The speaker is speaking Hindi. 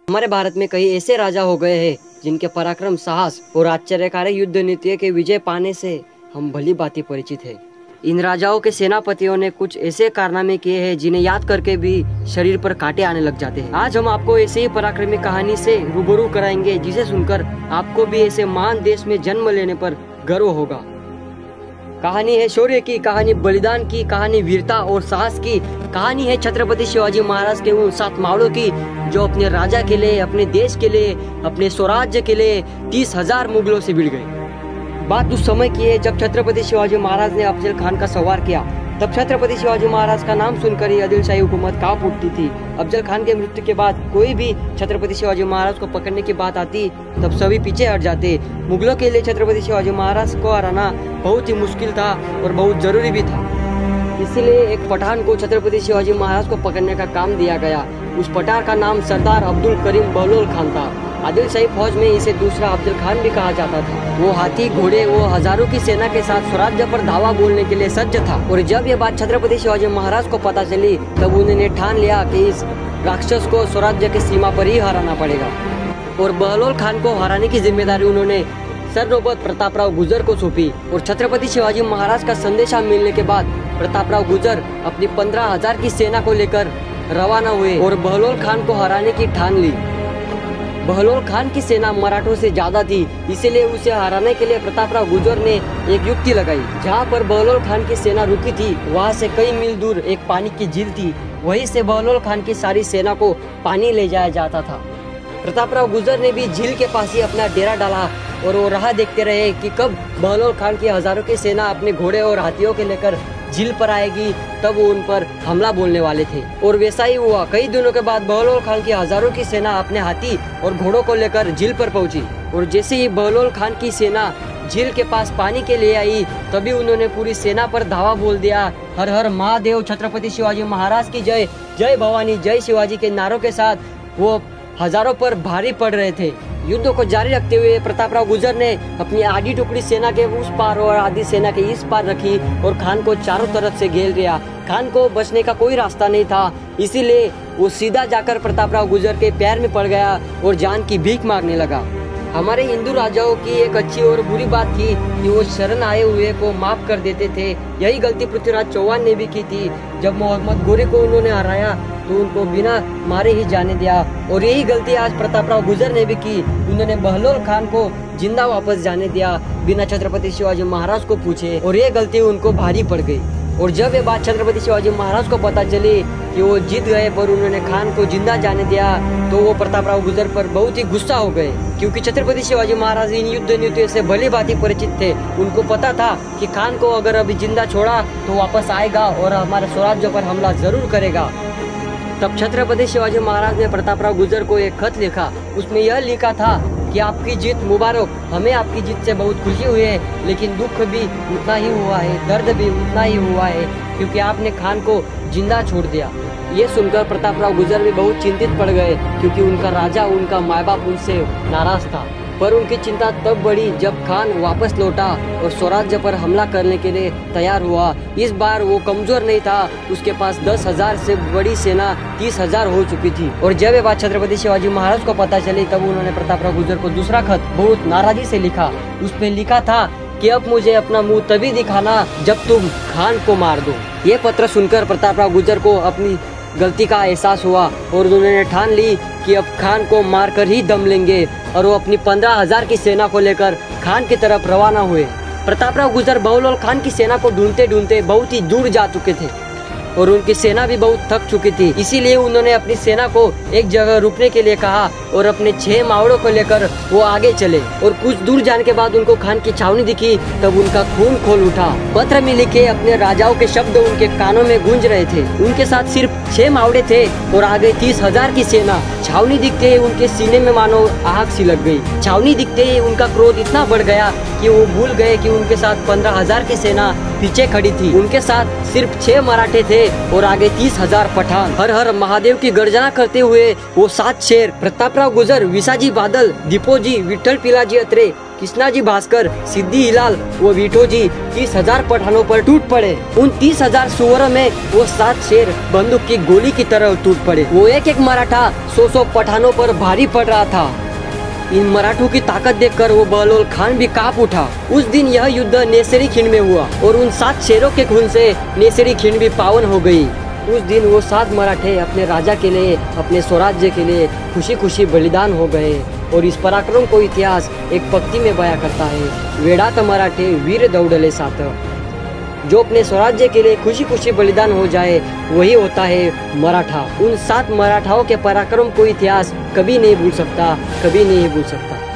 हमारे भारत में कई ऐसे राजा हो गए हैं जिनके पराक्रम, साहस और आश्चर्यकारक युद्ध नीति के विजय पाने से हम भली भांति परिचित हैं। इन राजाओं के सेनापतियों ने कुछ ऐसे कारनामे किए हैं जिन्हें याद करके भी शरीर पर कांटे आने लग जाते हैं। आज हम आपको ऐसे ही पराक्रमी कहानी से रूबरू कराएंगे जिसे सुनकर आपको भी ऐसे महान देश में जन्म लेने पर गर्व होगा। कहानी है शौर्य की, कहानी बलिदान की, कहानी वीरता और साहस की। कहानी है छत्रपति शिवाजी महाराज के उन 7 मावड़ों की जो अपने राजा के लिए, अपने देश के लिए, अपने स्वराज्य के लिए 30,000 मुगलों से भिड़ गए। बात उस समय की है जब छत्रपति शिवाजी महाराज ने अफजल खान का संहार किया। तब छत्रपति शिवाजी महाराज का नाम सुनकर ही आदिलशाही हुकूमत कांप उठती थी। अफजल खान के मृत्यु के बाद कोई भी छत्रपति शिवाजी महाराज को पकड़ने की बात आती तब सभी पीछे हट जाते। मुगलों के लिए छत्रपति शिवाजी महाराज को हराना बहुत ही मुश्किल था और बहुत जरूरी भी था। इसीलिए एक पठान को छत्रपति शिवाजी महाराज को पकड़ने का काम दिया गया। उस पठान का नाम सरदार अब्दुल करीम बहलोल खान था। आदिलशाही फौज में इसे दूसरा अफजल खान भी कहा जाता था। वो हाथी, घोड़े, वो हजारों की सेना के साथ स्वराज्य पर धावा बोलने के लिए सज्ज था। और जब ये बात छत्रपति शिवाजी महाराज को पता चली तब उन्होंने ठान लिया कि इस राक्षस को स्वराज्य की सीमा पर ही हराना पड़ेगा। और बहलोल खान को हराने की जिम्मेदारी उन्होंने सरनौबत प्रतापराव गुर्जर को सौंपी। और छत्रपति शिवाजी महाराज का संदेशा मिलने के बाद प्रतापराव गुर्जर अपनी 15,000 की सेना को लेकर रवाना हुए और बहलोल खान को हराने की ठान ली। बहलोल खान की सेना मराठों से ज्यादा थी, इसीलिए उसे हराने के लिए प्रतापराव गुर्जर ने एक युक्ति लगाई। जहाँ पर बहलोल खान की सेना रुकी थी वहाँ से कई मील दूर एक पानी की झील थी। वहीं से बहलोल खान की सारी सेना को पानी ले जाया जाता था। प्रतापराव गुर्जर ने भी झील के पास ही अपना डेरा डाला और वो राह देखते रहे कि कब बहलोल खान की हजारों की सेना अपने घोड़े और हाथियों के लेकर झील पर आएगी, तब वो उन पर हमला बोलने वाले थे। और वैसा ही हुआ। कई दिनों के बाद बहलोल खान की हजारों की सेना अपने हाथी और घोड़ों को लेकर झील पर पहुंची। और जैसे ही बहलोल खान की सेना झील के पास पानी के लिए आई तभी उन्होंने पूरी सेना पर धावा बोल दिया। हर हर महादेव, छत्रपति शिवाजी महाराज की जय, जय भवानी, जय शिवाजी के नारों के साथ वो हजारों पर भारी पड़ रहे थे। युद्ध को जारी रखते हुए प्रतापराव गुर्जर ने अपनी आधी टुकड़ी सेना के उस पार और आधी सेना के इस पार रखी और खान को चारों तरफ से घेर लिया। खान को बचने का कोई रास्ता नहीं था, इसीलिए वो सीधा जाकर प्रतापराव गुर्जर के पैर में पड़ गया और जान की भीख मांगने लगा। हमारे हिंदू राजाओं की एक अच्छी और बुरी बात थी कि वो शरण आए हुए को माफ कर देते थे। यही गलती पृथ्वीराज चौहान ने भी की थी। जब मोहम्मद गोरे को उन्होंने हराया तो उनको बिना मारे ही जाने दिया। और यही गलती आज प्रतापराव गुर्जर ने भी की। उन्होंने बहलोल खान को जिंदा वापस जाने दिया बिना छत्रपति शिवाजी महाराज को पूछे, और ये गलती उनको भारी पड़ गई। और जब ये बात छत्रपति शिवाजी महाराज को पता चली कि वो जीत गए पर उन्होंने खान को जिंदा जाने दिया तो वो प्रतापराव गुर्जर पर बहुत ही गुस्सा हो गए, क्योंकि छत्रपति शिवाजी महाराज इन युद्ध नीतियों से भली भांति परिचित थे। उनको पता था कि खान को अगर अभी जिंदा छोड़ा तो वापस आएगा और हमारे स्वराज्य पर हमला जरूर करेगा। तब छत्रपति शिवाजी महाराज ने प्रतापराव गुर्जर को एक खत लिखा। उसमें यह लिखा था कि आपकी जीत मुबारक, हमें आपकी जीत से बहुत खुशी हुई है, लेकिन दुख भी उतना ही हुआ है, दर्द भी उतना ही हुआ है, क्योंकि आपने खान को जिंदा छोड़ दिया। ये सुनकर प्रतापराव गुर्जर भी बहुत चिंतित पड़ गए, क्योंकि उनका राजा, उनका माँ बाप उनसे नाराज था। पर उनकी चिंता तब बढ़ी जब खान वापस लौटा और स्वराज्य पर हमला करने के लिए तैयार हुआ। इस बार वो कमजोर नहीं था, उसके पास 10,000 से बड़ी सेना 30,000 हो चुकी थी। और जब ये बात छत्रपति शिवाजी महाराज को पता चली तब उन्होंने प्रतापराव गुर्जर को दूसरा खत बहुत नाराजी से लिखा। उसमें लिखा था कि अब मुझे अपना मुंह तभी दिखाना जब तुम खान को मार दो। ये पत्र सुनकर प्रतापराव गुर्जर को अपनी गलती का एहसास हुआ और उन्होंने ठान ली कि अब खान को मारकर ही दम लेंगे, और वो अपनी 15,000 की सेना को लेकर खान की तरफ रवाना हुए। प्रतापराव गुर्जर बहलोल खान की सेना को ढूंढते ढूंढते बहुत ही दूर जा चुके थे और उनकी सेना भी बहुत थक चुकी थी। इसीलिए उन्होंने अपनी सेना को एक जगह रुकने के लिए कहा और अपने 6 मावड़ों को लेकर वो आगे चले। और कुछ दूर जाने के बाद उनको खान की छावनी दिखी, तब उनका खून खोल उठा। पत्र में लिखे अपने राजाओं के शब्द उनके कानों में गूंज रहे थे। उनके साथ सिर्फ 6 मावड़े थे और आगे 30,000 की सेना। छावनी दिखते ही उनके सीने में मानो आग सी लग गई। छावनी दिखते ही उनका क्रोध इतना बढ़ गया कि वो भूल गए कि उनके साथ 15,000 की सेना पीछे खड़ी थी। उनके साथ सिर्फ 6 मराठे थे और आगे 30,000 पठान। हर हर महादेव की गर्जना करते हुए वो 7 शेर प्रतापराव गुर्जर, विसाजी बादल, दीपोजी, विठ्ठल पिलाजी अत्रे कृष्णाजी भास्कर, सिद्धी हिलाल व विठोजी 30,000 पठानों पर टूट पड़े। उन 30,000 सुअरों में वो 7 शेर बंदूक की गोली की तरह टूट पड़े। वो एक एक मराठा 100 पठानों पर भारी पड़ रहा था। इन मराठों की ताकत देखकर वो बहलोल खान भी कांप उठा। उस दिन यह युद्ध नेसरी खिंड में हुआ और उन 7 शेरों के खून से नेसरी खिंड भी पावन हो गई। उस दिन वो 7 मराठे अपने राजा के लिए, अपने स्वराज्य के लिए खुशी खुशी बलिदान हो गए। और इस पराक्रम को इतिहास एक पंक्ति में बयां करता है, वेडात मराठे वीर दौड़ले साथ। जो अपने स्वराज्य के लिए खुशी खुशी बलिदान हो जाए वही होता है मराठा। उन 7 मराठाओं के पराक्रम को इतिहास कभी नहीं भूल सकता, कभी नहीं भूल सकता।